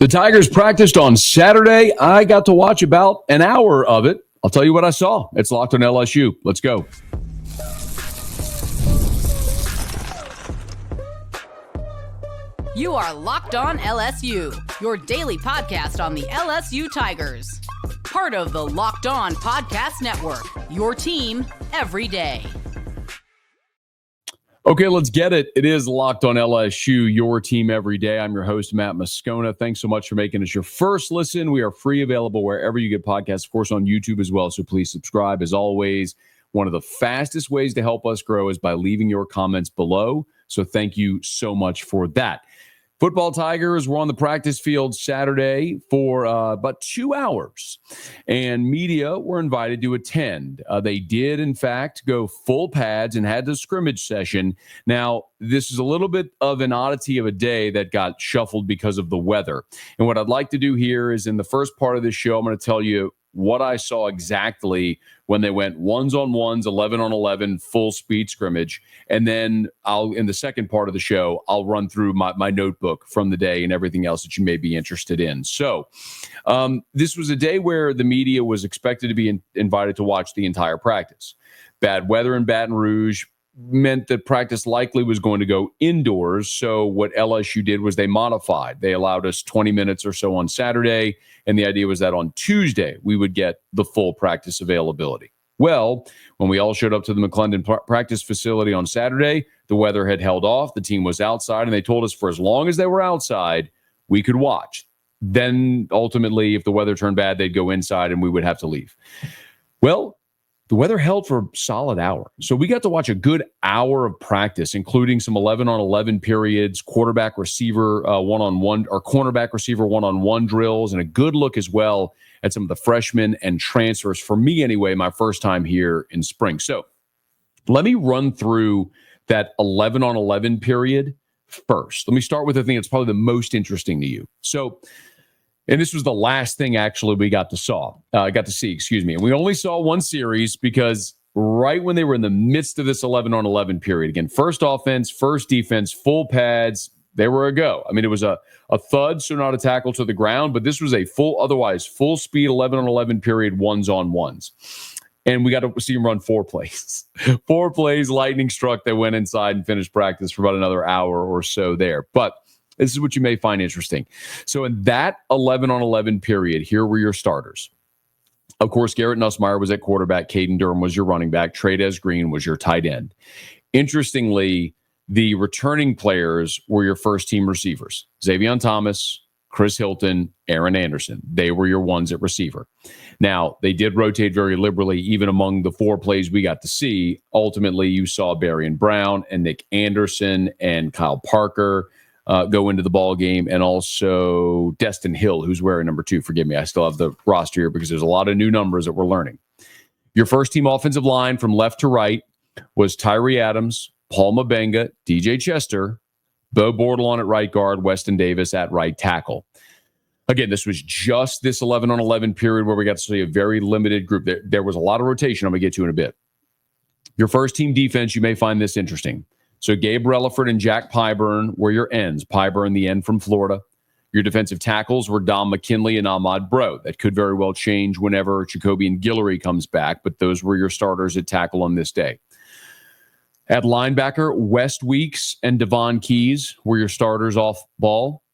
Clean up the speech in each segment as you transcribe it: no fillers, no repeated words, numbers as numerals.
The Tigers practiced on Saturday. I got to watch about an hour of it. I'll tell you what I saw. It's Locked on LSU. Let's go. You are Locked on LSU, your daily podcast on the LSU Tigers. Part of the Locked on Podcast Network, your team every day. Okay, let's get it. It is Locked on LSU, your team every day. I'm your host, Matt Moscona. Thanks so much for making us your first listen. We are free, available wherever you get podcasts, of course, on YouTube as well. So please subscribe. As always, one of the fastest ways to help us grow is by leaving your comments below. So thank you so much for that. Football Tigers were on the practice field Saturday for about 2 hours, and media were invited to attend. They did, in fact, go full pads and had the scrimmage session. Now, this is a little bit of an oddity of a day that got shuffled because of the weather. And what I'd like to do here is in the first part of this show, I'm going to tell you what I saw exactly when they went ones on ones, 11 on 11, full speed scrimmage. And then in the second part of the show, I'll run through my notebook from the day and everything else that you may be interested in. So this was a day where the media was expected to be invited to watch the entire practice. Bad weather in Baton Rouge meant that practice likely was going to go indoors. So what LSU did was they modified. They allowed us 20 minutes or so on Saturday, and the idea was that on Tuesday we would get the full practice availability. Well, when we all showed up to the McClendon practice facility on Saturday, the weather had held off. The team was outside, and they told us for as long as they were outside, we could watch. Then ultimately, if the weather turned bad, they'd go inside and we would have to leave. Well, the weather held for a solid hour. So we got to watch a good hour of practice, including some 11 on 11 periods, quarterback receiver one-on-one or cornerback receiver one-on-one drills, and a good look as well at some of the freshmen and transfers. For me anyway, my first time here in spring. So let me run through that 11 on 11 period first. Let me start with the thing that's probably the most interesting to you. And this was the last thing, actually, we got to see. And we only saw one series because right when they were in the midst of this 11 on 11 period, again, first offense, first defense, full pads, they were a go. I mean, it was a thud, so not a tackle to the ground, but this was a otherwise full speed 11 on 11 period, ones on ones. And we got to see him run 4 plays. 4 plays, lightning struck. They went inside and finished practice for about another hour or so there. But this is what you may find interesting. So in that 11 on 11 period, here were your starters. Of course, Garrett Nussmeier was at quarterback. Caden Durham was your running back. Trades Green was your tight end. Interestingly, the returning players were your first team receivers. Xavier Thomas, Chris Hilton, Aaron Anderson. They were your ones at receiver. Now, they did rotate very liberally, even among the 4 plays we got to see. Ultimately, you saw Barian Brown and Nick Anderson and Kyle Parker go into the ball game, and also Destin Hill, who's wearing number 2. Forgive me, I still have the roster here because there's a lot of new numbers that we're learning. Your first team offensive line from left to right was Tyree Adams, Paul Mabenga, DJ Chester, Bo Bordelon at right guard, Weston Davis at right tackle. Again, this was just this 11 on 11 period where we got to see a very limited group. There was a lot of rotation I'm going to get to in a bit. Your first team defense, you may find this interesting. So Gabe Relaford and Jack Pyburn were your ends. Pyburn, the end from Florida. Your defensive tackles were Dom McKinley and Ahmad Bro. That could very well change whenever Jacobian Guillory comes back, but those were your starters at tackle on this day. At linebacker, West Weeks and Devon Keys were your starters off ball.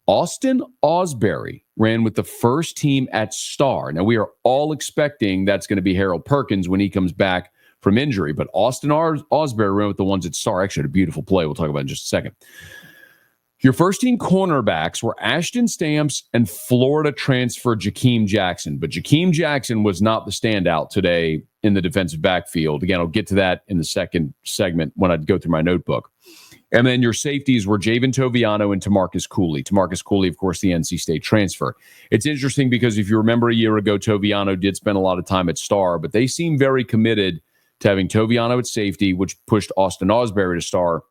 Austin Osbury ran with the first team at star. Now, we are all expecting that's going to be Harold Perkins when he comes back from injury, but Austin Osbury ran with the ones at star. Actually, had a beautiful play we'll talk about in just a second. Your first team cornerbacks were Ashton Stamps and Florida transfer Jakeem Jackson, but Jakeem Jackson was not the standout today in the defensive backfield. Again, I'll get to that in the second segment when I go through my notebook. And then your safeties were Javen Toviano and Tamarcus Cooley. Tamarcus Cooley, of course, the NC State transfer. It's interesting because if you remember a year ago, Toviano did spend a lot of time at star, but they seem very committed to having Toviano at safety, which pushed Austin Osbury to star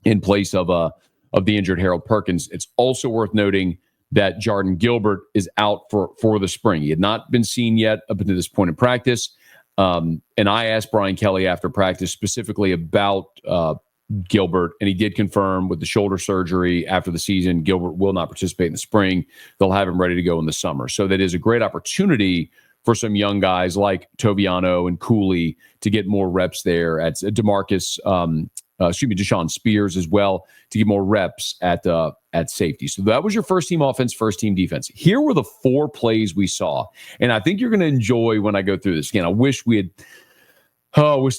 in place of the injured Harold Perkins. It's also worth noting that Jordan Gilbert is out for the spring. He had not been seen yet up until this point in practice. And I asked Brian Kelly after practice specifically about Gilbert, and he did confirm with the shoulder surgery after the season, Gilbert will not participate in the spring. They'll have him ready to go in the summer. So that is a great opportunity for some young guys like Toviano and Cooley to get more reps there. At Deshaun Spears as well, to get more reps at safety. So that was your first team offense, first team defense. Here were the 4 plays we saw. And I think you're going to enjoy when I go through this. Again, I wish the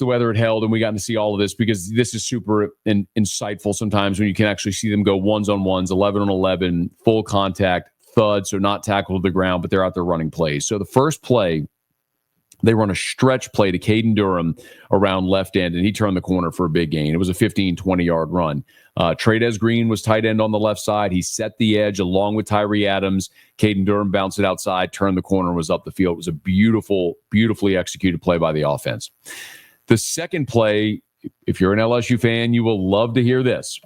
weather had held and we got to see all of this, because this is super insightful sometimes when you can actually see them go ones on ones, 11 on 11, full contact, thud, so not tackled to the ground, but they're out there running plays. So the first play, they run a stretch play to Caden Durham around left end, and he turned the corner for a big gain. It was a 15, 20-yard run. Trades Green was tight end on the left side. He set the edge along with Tyree Adams. Caden Durham bounced it outside, turned the corner, was up the field. It was a beautifully executed play by the offense. The second play, if you're an LSU fan, you will love to hear this.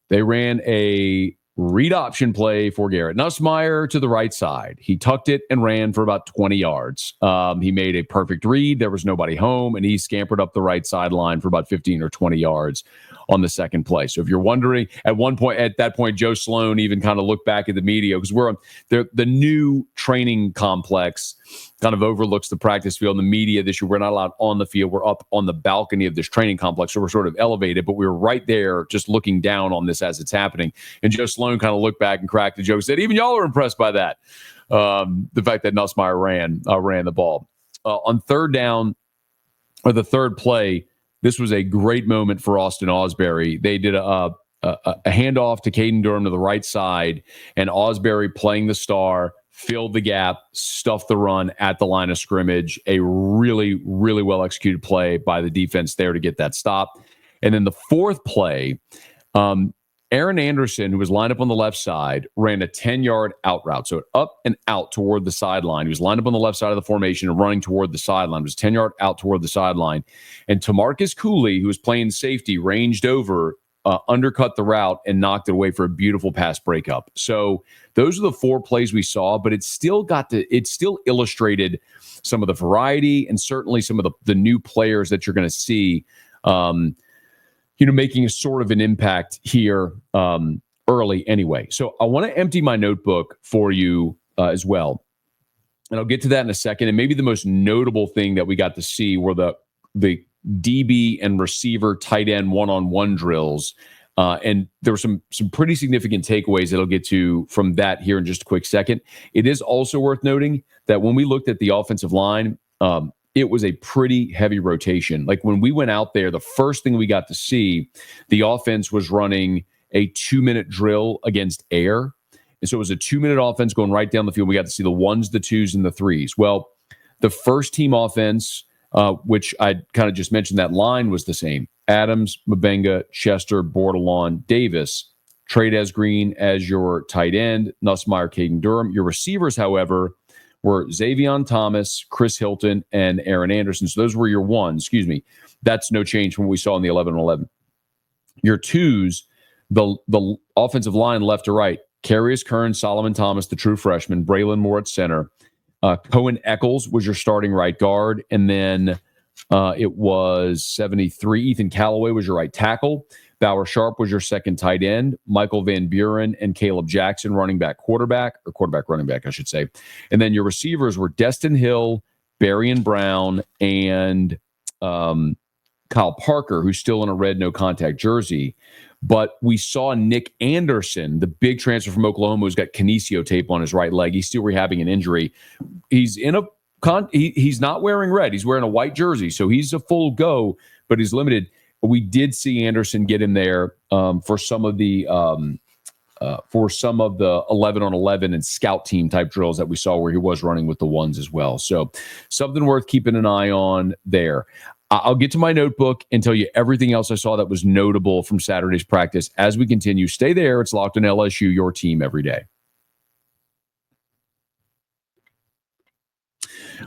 They ran a read option play for Garrett Nussmeier to the right side. He tucked it and ran for about 20 yards. He made a perfect read. There was nobody home, and he scampered up the right sideline for about 15 or 20 yards on the second play. So if you're wondering, at that point, Joe Sloan even kind of looked back at the media, because we're on the new training complex kind of overlooks the practice field. And the media this year, we're not allowed on the field. We're up on the balcony of this training complex. So we're sort of elevated, but we were right there just looking down on this as it's happening. And Joe Sloan kind of looked back and cracked a joke, said, even y'all are impressed by that. The fact that Nussmeier ran the ball. On third down, or the third play, this was a great moment for Austin Osbury. They did a handoff to Caden Durham to the right side, and Osbury, playing the star, filled the gap, stuffed the run at the line of scrimmage. A really, really well executed play by the defense there to get that stop. And then the fourth play, Aaron Anderson, who was lined up on the left side, ran a 10-yard out route. So up and out toward the sideline. He was lined up on the left side of the formation and running toward the sideline. It was 10-yard out toward the sideline. And Tamarcus Cooley, who was playing safety, ranged over, undercut the route, and knocked it away for a beautiful pass breakup. So those are the 4 plays we saw, but it still illustrated some of the variety and certainly some of the new players that you're going to see, making a sort of an impact here early anyway. So I want to empty my notebook for you as well. And I'll get to that in a second. And maybe the most notable thing that we got to see were the DB and receiver tight end one-on-one drills. And there were some pretty significant takeaways that I'll get to from that here in just a quick second. It is also worth noting that when we looked at the offensive line, it was a pretty heavy rotation. Like when we went out there, the first thing we got to see, the offense was running a 2-minute drill against air. And so it was a 2-minute offense going right down the field. We got to see the 1s, the 2s, and the 3s. Well, the first team offense, which I kind of just mentioned, that line was the same. Adams, Mabenga, Chester, Bordelon, Davis, Trades Green as your tight end, Nussmeier, Caden Durham. Your receivers, however, were Xavion Thomas, Chris Hilton, and Aaron Anderson. So those were your 1s. That's no change from what we saw in the 11-on-11. Your 2s, the offensive line left to right, Carius Kern, Solomon Thomas, the true freshman, Braylon Moore at center. Cohen Eccles was your starting right guard. And then it was 73. Ethan Callaway was your right tackle. Bauer Sharp was your second tight end. Michael Van Buren and Caleb Jackson running back running back, I should say. And then your receivers were Destin Hill, Berrien Brown, and Kyle Parker, who's still in a red no-contact jersey. But we saw Nick Anderson, the big transfer from Oklahoma, who's got kinesio tape on his right leg. He's still rehabbing an injury. He's he's not wearing red. He's wearing a white jersey, so he's a full go, but he's limited. We did see Anderson get in there for some of the 11-on-11 and scout team type drills that we saw where he was running with the 1s as well. So something worth keeping an eye on there. I'll get to my notebook and tell you everything else I saw that was notable from Saturday's practice as we continue. Stay there. It's Locked on LSU, your team every day.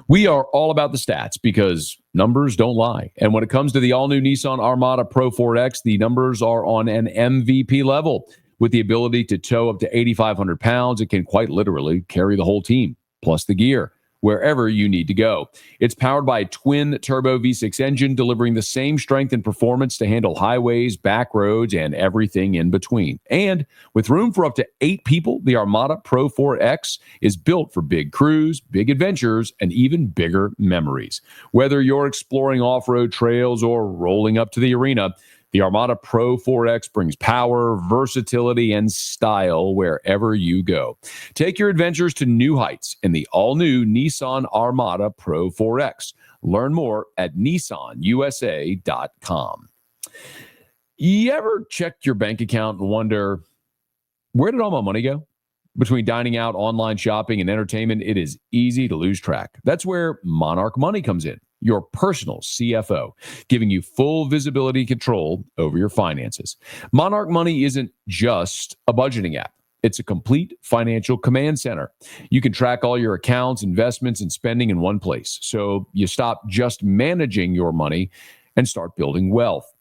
We are all about the stats because numbers don't lie. And when it comes to the all-new Nissan Armada Pro 4X, the numbers are on an MVP level. With the ability to tow up to 8,500 pounds, it can quite literally carry the whole team, plus the gear. wherever you need to go. It's powered by a twin turbo V6 engine, delivering the same strength and performance to handle highways, back roads, and everything in between. And with room for up to 8 people, the Armada Pro 4X is built for big crews, big adventures, and even bigger memories. Whether you're exploring off-road trails or rolling up to the arena, the Armada Pro 4X brings power, versatility, and style wherever you go. Take your adventures to new heights in the all-new Nissan Armada Pro 4X. Learn more at nissanusa.com. You ever check your bank account and wonder, where did all my money go? Between dining out, online shopping, and entertainment, it is easy to lose track. That's where Monarch Money comes in, your personal CFO, giving you full visibility and control over your finances. Monarch Money isn't just a budgeting app. It's a complete financial command center. You can track all your accounts, investments, and spending in one place. So you stop just managing your money and start building wealth.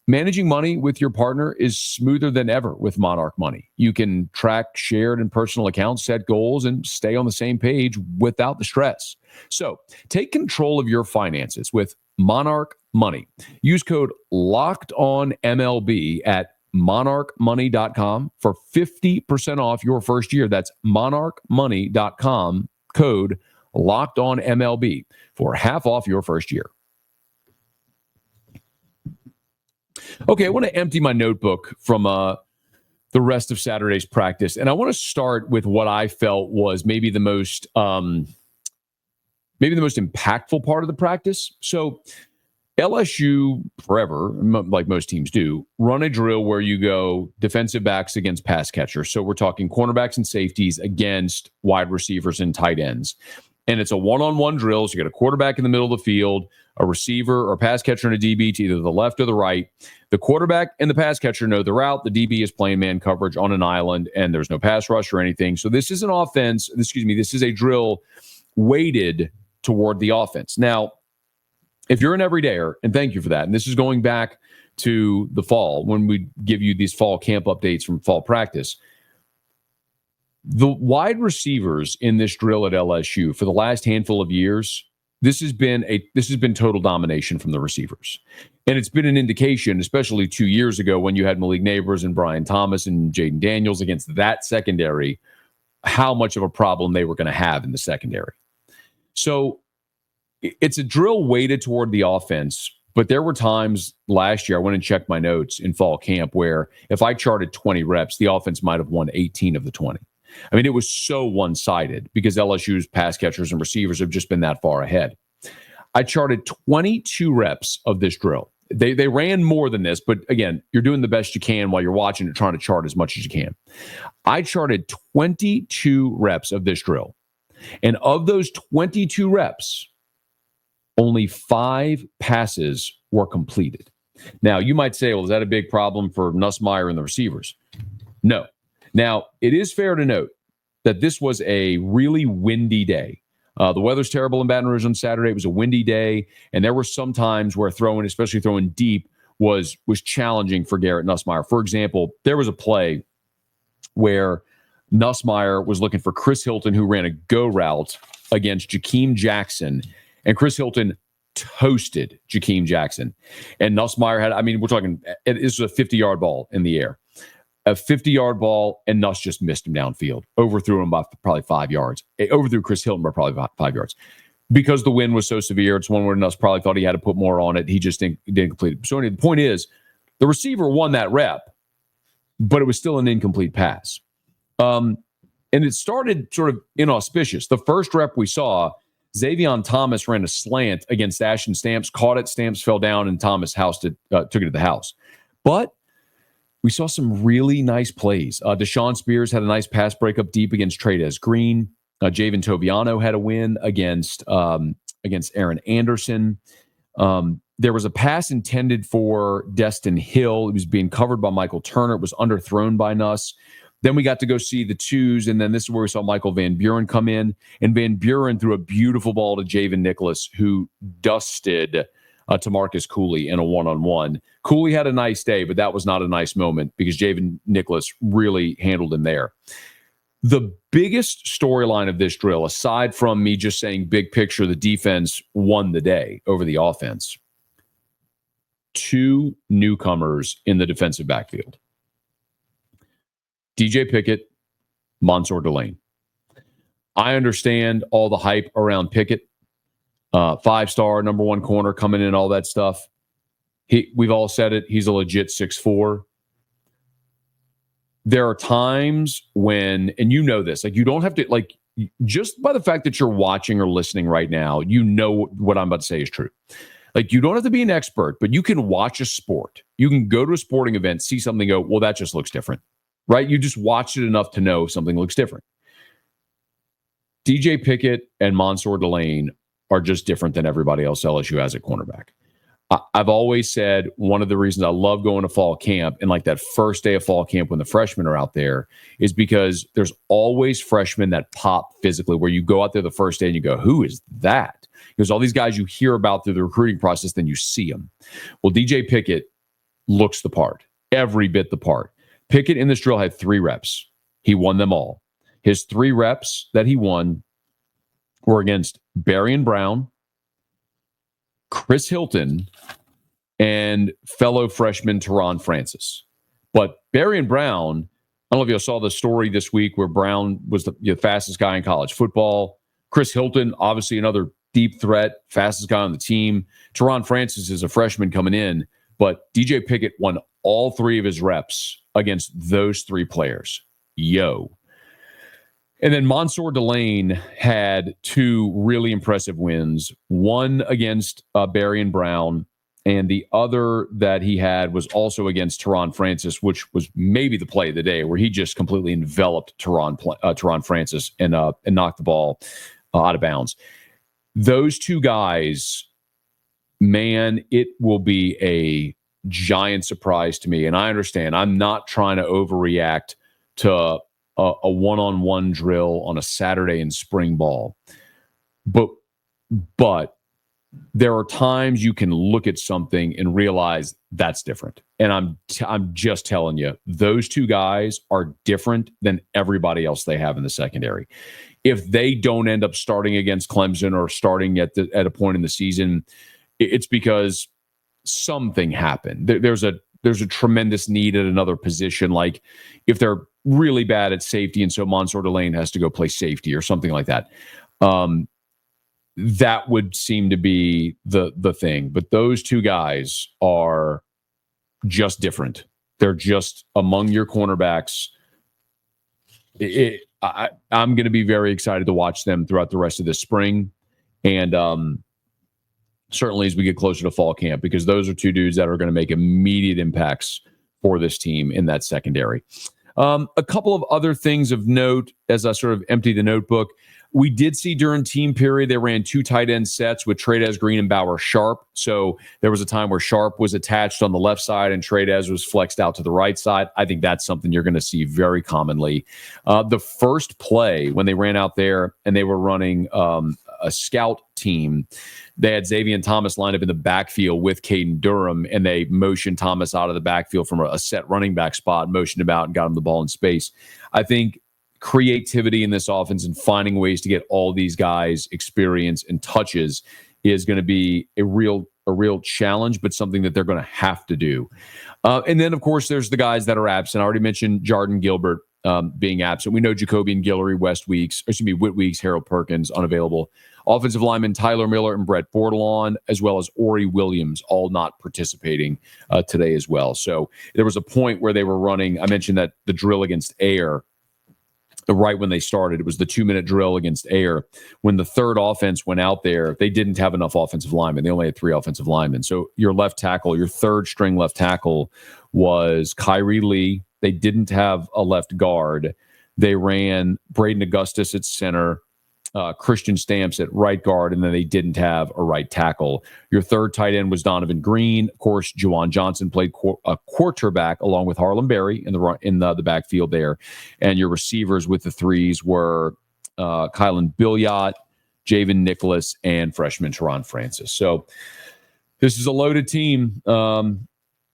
Managing money with your partner is smoother than ever with Monarch Money. You can track shared and personal accounts, set goals, and stay on the same page without the stress. So take control of your finances with Monarch Money. Use code LOCKEDONMLB at monarchmoney.com for 50% off your first year. That's monarchmoney.com, code LOCKEDONMLB for half off your first year. Okay, I want to empty my notebook from the rest of Saturday's practice, and I want to start with what I felt was maybe the most impactful part of the practice. So LSU, forever, like most teams do, run a drill where you go defensive backs against pass catchers. So we're talking cornerbacks and safeties against wide receivers and tight ends. And it's a one-on-one drill. So you got a quarterback in the middle of the field, a receiver or pass catcher and a DB to either the left or the right. The quarterback and the pass catcher know the route. The DB is playing man coverage on an island, and there's no pass rush or anything. So this is an offense. This is a drill weighted toward the offense. Now, if you're an everydayer, and thank you for that, and this is going back to the fall when we give you these fall camp updates from fall practice, the wide receivers in this drill at LSU for the last handful of years, this has been total domination from the receivers. And it's been an indication, especially 2 years ago when you had Malik Neighbors and Brian Thomas and Jaden Daniels against that secondary, how much of a problem they were going to have in the secondary. So it's a drill weighted toward the offense, but there were times last year, I went and checked my notes in fall camp, where if I charted 20 reps, the offense might have won 18 of the 20. I mean, it was so one-sided because LSU's pass catchers and receivers have just been that far ahead. I charted 22 reps of this drill. They ran more than this, but again, you're doing the best you can while you're watching it, trying to chart as much as you can. I charted 22 reps of this drill. And of those 22 reps, only 5 passes were completed. Now, you might say, well, is that a big problem for Nussmeier and the receivers? No. Now, it is fair to note that this was a really windy day. The weather's terrible in Baton Rouge on Saturday. It was a windy day, and there were some times where especially throwing deep, was challenging for Garrett Nussmeier. For example, there was a play where Nussmeier was looking for Chris Hilton, who ran a go route against Jakeem Jackson, and Chris Hilton toasted Jakeem Jackson. And Nussmeier we're talking, this was a 50-yard ball in the air. A 50-yard ball, and Nuss just missed him downfield. Overthrew him by probably 5 yards. It overthrew Chris Hilton by probably 5 yards. Because the wind was so severe, it's one where Nuss probably thought he had to put more on it. He just didn't complete it. So anyway, the point is, the receiver won that rep, but it was still an incomplete pass. And it started sort of inauspicious. The first rep we saw, Xavion Thomas ran a slant against Ashton Stamps, caught it, Stamps fell down, and Thomas took it to the house. But we saw some really nice plays. Deshaun Spears had a nice pass breakup deep against Trey'Dez Green. Javen Toviano had a win against Aaron Anderson. There was a pass intended for Destin Hill. It was being covered by Michael Turner. It was underthrown by Nuss. Then we got to go see the twos, and then this is where we saw Michael Van Buren come in. And Van Buren threw a beautiful ball to Javen Nicholas, who dusted to Marcus Cooley in a one-on-one. Cooley had a nice day, but that was not a nice moment because Javen Nicholas really handled him there. The biggest storyline of this drill, aside from me just saying big picture, the defense won the day over the offense. 2 newcomers in the defensive backfield. DJ Pickett, Mansour Delane. I understand all the hype around Pickett. 5-star, number 1 corner coming in, all that stuff. We've all said it. He's a legit 6'4". There are times when, and you know this, like you don't have to, like just by the fact that you're watching or listening right now, you know what I'm about to say is true. Like you don't have to be an expert, but you can watch a sport. You can go to a sporting event, see something, go, well, that just looks different, right? You just watched it enough to know if something looks different. DJ Pickett and Mansour Delane are just different than everybody else LSU has at cornerback. I've always said one of the reasons I love going to fall camp and like that first day of fall camp when the freshmen are out there is because there's always freshmen that pop physically where you go out there the first day and you go, who is that? Because all these guys you hear about through the recruiting process, then you see them. Well, DJ Pickett looks the part, every bit the part. Pickett in this drill had 3 reps. He won them all. His 3 reps that he won were against Berrien Brown, Chris Hilton, and fellow freshman Teron Francis. But Berrien Brown, I don't know if you saw the story this week where Brown was the fastest guy in college football. Chris Hilton, obviously another deep threat, fastest guy on the team. Teron Francis is a freshman coming in, but DJ Pickett won all 3 of his reps against those 3 players. Yo. And then Mansour Delane had 2 really impressive wins, one against Berrien Brown, and the other that he had was also against Teron Francis, which was maybe the play of the day, where he just completely enveloped Teron Francis and knocked the ball out of bounds. Those 2 guys, man, it will be a giant surprise to me. And I understand I'm not trying to overreact to a one-on-one drill on a Saturday in spring ball. But there are times you can look at something and realize that's different. And I'm just telling you, those 2 guys are different than everybody else they have in the secondary. If they don't end up starting against Clemson or starting at a point in the season, it's because something happened. There's a tremendous need at another position. Like if they're really bad at safety and so Mansour Delane has to go play safety or something like that. That would seem to be the thing. But those 2 guys are just different. They're just among your cornerbacks. I'm going to be very excited to watch them throughout the rest of this spring. And certainly as we get closer to fall camp, because those are 2 dudes that are going to make immediate impacts for this team in that secondary. A couple of other things of note as I sort of empty the notebook. We did see during team period, they ran 2 tight end sets with Tradez Green and Bauer Sharp. So there was a time where Sharp was attached on the left side and Tradez was flexed out to the right side. I think that's something you're going to see very commonly. The first play when they ran out there and they were running a scout team, they had Xavier Thomas lined up in the backfield with Caden Durham, and they motioned Thomas out of the backfield from a set running back spot, motioned him out and got him the ball in space. I think creativity in this offense and finding ways to get all these guys experience and touches is going to be a real challenge, but something that they're going to have to do. And then, of course, there's the guys that are absent. I already mentioned Jordan Gilbert being absent. We know Jacobian Guillory, Whit Weeks, Harold Perkins, unavailable. Offensive linemen Tyler Miller and Brett Bordelon, as well as Ori Williams, all not participating today as well. So there was a point where they were running, I mentioned that the drill against Air, right when they started, it was the 2-minute drill against Air. When the third offense went out there, they didn't have enough offensive linemen. They only had 3 offensive linemen. So your left tackle, your third string left tackle was Kyrie Lee. They didn't have a left guard. They ran Braden Augustus at center, Christian Stamps at right guard, and then they didn't have a right tackle. Your third tight end was Donovan Green. Of course, Juwan Johnson played quarterback along with Harlem Berry in the backfield there. And your receivers with the 3s were Kylan Billiot, Javen Nicholas, and freshman Teron Francis. So this is a loaded team.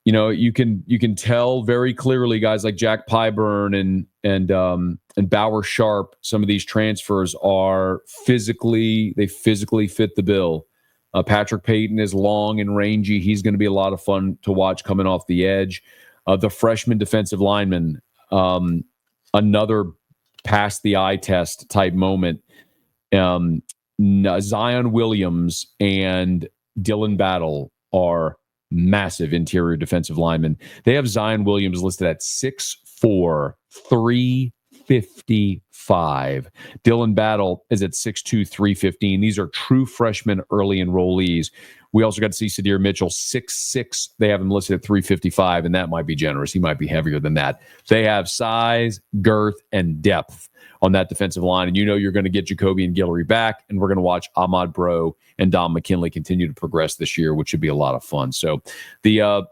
you can tell very clearly guys like Jack Pyburn and Bauer Sharp. Some of these transfers are physically fit the bill. Patrick Payton is long and rangy. He's going to be a lot of fun to watch coming off the edge. The freshman defensive lineman, another past the eye test type moment. Zion Williams and Dylan Battle are massive interior defensive linemen. They have Zion Williams listed at 6'4", 355. Dylan Battle is at 6'2", 315. These are true freshmen early enrollees. We also got to see Sadir Mitchell, 6'6". They have him listed at 355, and that might be generous. He might be heavier than that. They have size, girth, and depth on that defensive line. And you're going to get Jacoby and Guillory back, and we're going to watch Ahmad Bro and Dom McKinley continue to progress this year, which should be a lot of fun. So the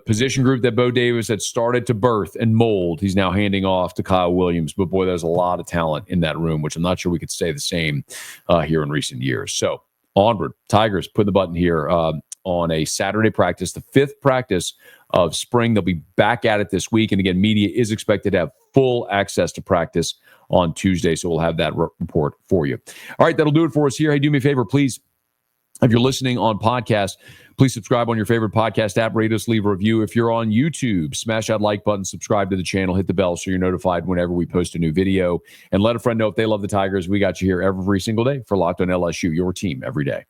position group that Bo Davis had started to birth and mold, he's now handing off to Kyle Williams. But boy, there's a lot of talent in that room, which I'm not sure we could say the same here in recent years. So onward, Tigers, put the button here on a Saturday practice, the 5th practice of spring. They'll be back at it this week. And again, media is expected to have full access to practice on Tuesday. So we'll have that report for you. All right, that'll do it for us here. Hey, do me a favor, please. If you're listening on podcast, please subscribe on your favorite podcast app. Rate us, leave a review. If you're on YouTube, smash that like button, subscribe to the channel, hit the bell so you're notified whenever we post a new video. And let a friend know if they love the Tigers. We got you here every single day for Locked on LSU, your team every day.